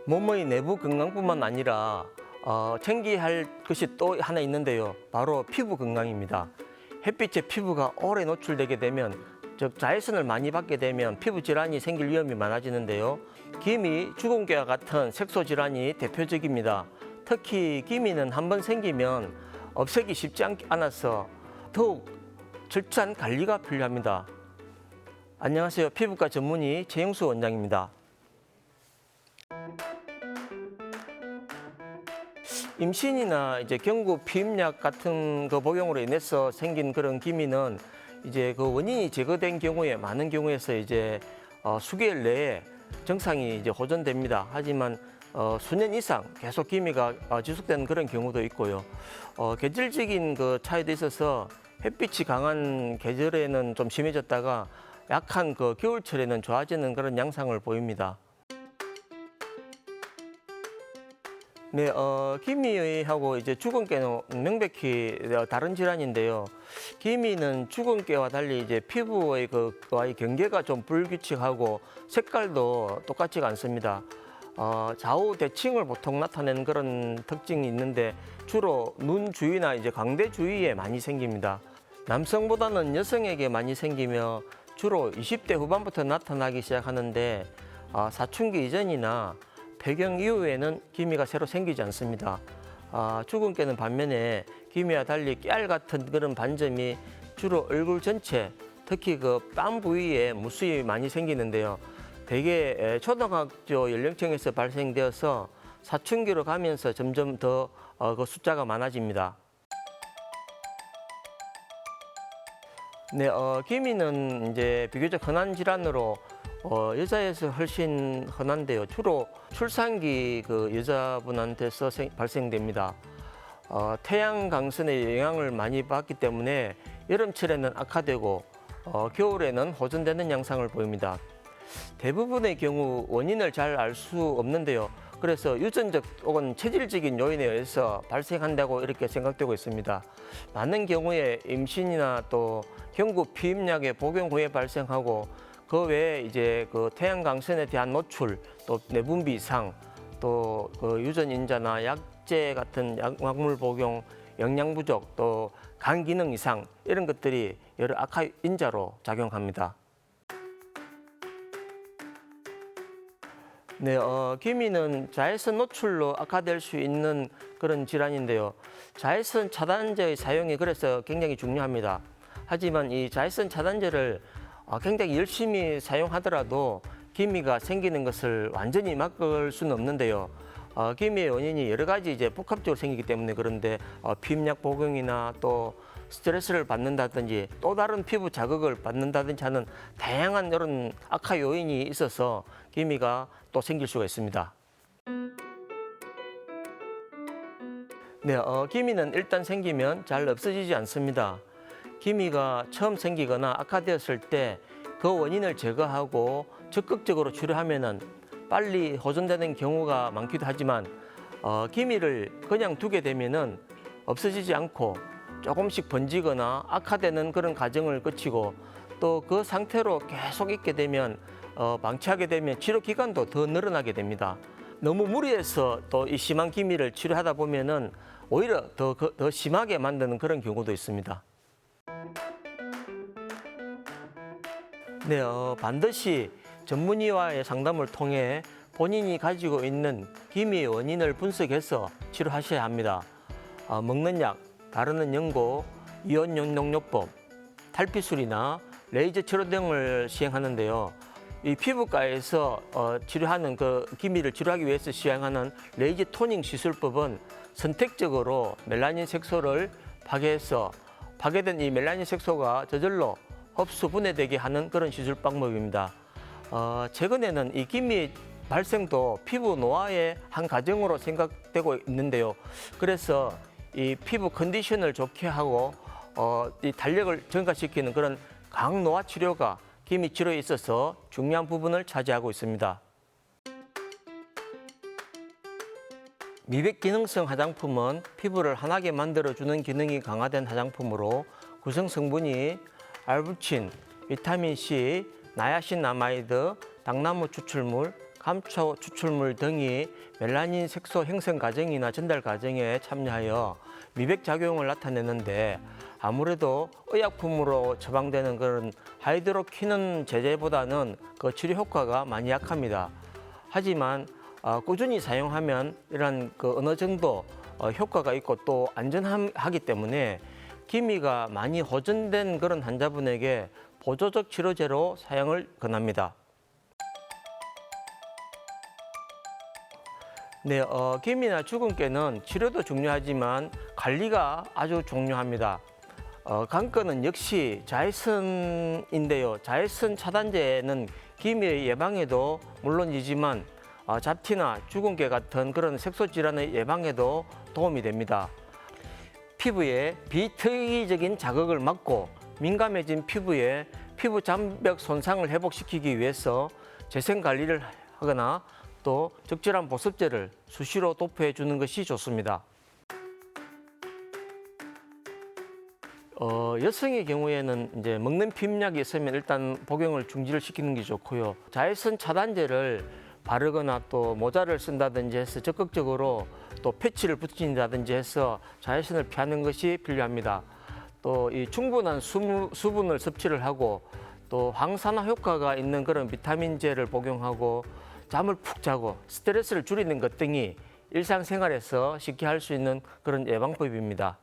몸의 내부 건강뿐만 아니라 챙겨야 할 것이 또 하나 있는데요. 바로 피부 건강입니다. 햇빛에 피부가 오래 노출되게 되면, 즉 자외선을 많이 받게 되면 피부 질환이 생길 위험이 많아지는데요. 기미, 주근깨와 같은 색소 질환이 대표적입니다. 특히 기미는 한번 생기면 없애기 쉽지 않아서 더욱 철저한 관리가 필요합니다. 안녕하세요. 피부과 전문의 최영수 원장입니다. 임신이나 경구 피임약 같은 그 복용으로 인해서 생긴 그런 기미는 그 원인이 제거된 경우에 많은 경우에서 수개월 내에 정상이 호전됩니다. 하지만 수년 이상 계속 기미가 지속되는 그런 경우도 있고요. 계절적인 그 차이도 있어서 햇빛이 강한 계절에는 좀 심해졌다가 약한 그 겨울철에는 좋아지는 그런 양상을 보입니다. 네, 기미하고 주근깨는 명백히 다른 질환인데요. 기미는 주근깨와 달리 피부의 그와의 경계가 좀 불규칙하고 색깔도 똑같지가 않습니다. 좌우 대칭을 보통 나타내는 그런 특징이 있는데 주로 눈 주위나 광대 주위에 많이 생깁니다. 남성보다는 여성에게 많이 생기며 주로 20대 후반부터 나타나기 시작하는데 사춘기 이전이나 폐경 이후에는 기미가 새로 생기지 않습니다. 주근깨는 반면에 기미와 달리 깨알 같은 그런 반점이 주로 얼굴 전체, 특히 그 뺨 부위에 무수히 많이 생기는데요. 대개 초등학교 연령층에서 발생되어서 사춘기로 가면서 점점 더 그 숫자가 많아집니다. 네, 기미는 비교적 흔한 질환으로 여자에서 훨씬 흔한데요. 주로 출산기 그 여자분한테서 발생됩니다. 태양 강선의 영향을 많이 받기 때문에 여름철에는 악화되고 겨울에는 호전되는 양상을 보입니다. 대부분의 경우 원인을 잘 알 수 없는데요. 그래서 유전적 혹은 체질적인 요인에 의해서 발생한다고 이렇게 생각되고 있습니다. 많은 경우에 임신이나 또 경구 피임약의 복용 후에 발생하고 그 외에 그 태양 강선에 대한 노출, 또 내분비 이상, 또 그 유전 인자나 약제 같은 약물 복용, 영양 부족, 또 간 기능 이상 이런 것들이 여러 악화 인자로 작용합니다. 네, 기미는 자외선 노출로 악화될 수 있는 그런 질환인데요. 자외선 차단제의 사용이 그래서 굉장히 중요합니다. 하지만 이 자외선 차단제를 굉장히 열심히 사용하더라도 기미가 생기는 것을 완전히 막을 수는 없는데요. 기미의 원인이 여러 가지 복합적으로 생기기 때문에 그런데 피임약 복용이나 또 스트레스를 받는다든지 또 다른 피부 자극을 받는다든지 하는 다양한 이런 악화 요인이 있어서 기미가 또 생길 수가 있습니다. 네, 기미는 일단 생기면 잘 없어지지 않습니다. 기미가 처음 생기거나 악화되었을 때 그 원인을 제거하고 적극적으로 치료하면은 빨리 호전되는 경우가 많기도 하지만 기미를 그냥 두게 되면은 없어지지 않고 조금씩 번지거나 악화되는 그런 과정을 거치고 또 그 상태로 계속 있게 되면 방치하게 되면 치료 기간도 더 늘어나게 됩니다. 너무 무리해서 또 이 심한 기미를 치료하다 보면은 오히려 더 심하게 만드는 그런 경우도 있습니다. 네, 반드시 전문의와의 상담을 통해 본인이 가지고 있는 기미의 원인을 분석해서 치료하셔야 합니다. 먹는 약, 바르는 연고, 이온용용요법, 탈피술이나 레이저 치료 등을 시행하는데요. 이 피부과에서 치료하는 그 기미를 치료하기 위해서 시행하는 레이저 토닝 시술법은 선택적으로 멜라닌 색소를 파괴해서 파괴된 이 멜라닌 색소가 저절로 흡수 분해되게 하는 그런 시술 방법입니다. 최근에는 이 기미 발생도 피부 노화의 한 과정으로 생각되고 있는데요. 그래서 이 피부 컨디션을 좋게 하고 이 탄력을 증가시키는 그런 강노화 치료가 기미 치료에 있어서 중요한 부분을 차지하고 있습니다. 미백 기능성 화장품은 피부를 환하게 만들어주는 기능이 강화된 화장품으로 구성 성분이 알부친, 비타민C, 나야신아마이드, 당나무 추출물, 감초 추출물 등이 멜라닌 색소 형성 과정이나 전달 과정에 참여하여 미백 작용을 나타내는데 아무래도 의약품으로 처방되는 그런 하이드로퀴논 제제보다는 그 치료 효과가 많이 약합니다. 하지만 꾸준히 사용하면 이런 그 어느 정도 효과가 있고 또 안전하기 때문에 기미가 많이 호전된 그런 환자분에게 보조적 치료제로 사용을 권합니다. 네, 기미나 주근깨는 치료도 중요하지만 관리가 아주 중요합니다. 관건은 역시 자외선인데요. 자외선 차단제는 기미의 예방에도 물론이지만 잡티나 주근깨 같은 그런 색소 질환의 예방에도 도움이 됩니다. 피부에 비특이적인 자극을 막고 민감해진 피부에 피부 장벽 손상을 회복시키기 위해서 재생 관리를 하거나 또 적절한 보습제를 수시로 도포해 주는 것이 좋습니다. 여성의 경우에는 이제 먹는 피임약이 있으면 일단 복용을 중지를 시키는 게 좋고요. 자외선 차단제를 바르거나 또 모자를 쓴다든지 해서 적극적으로 또 패치를 붙인다든지 해서 자외선을 피하는 것이 필요합니다. 또 이 충분한 수분을 섭취를 하고 또 항산화 효과가 있는 그런 비타민제를 복용하고 잠을 푹 자고 스트레스를 줄이는 것 등이 일상생활에서 쉽게 할 수 있는 그런 예방법입니다.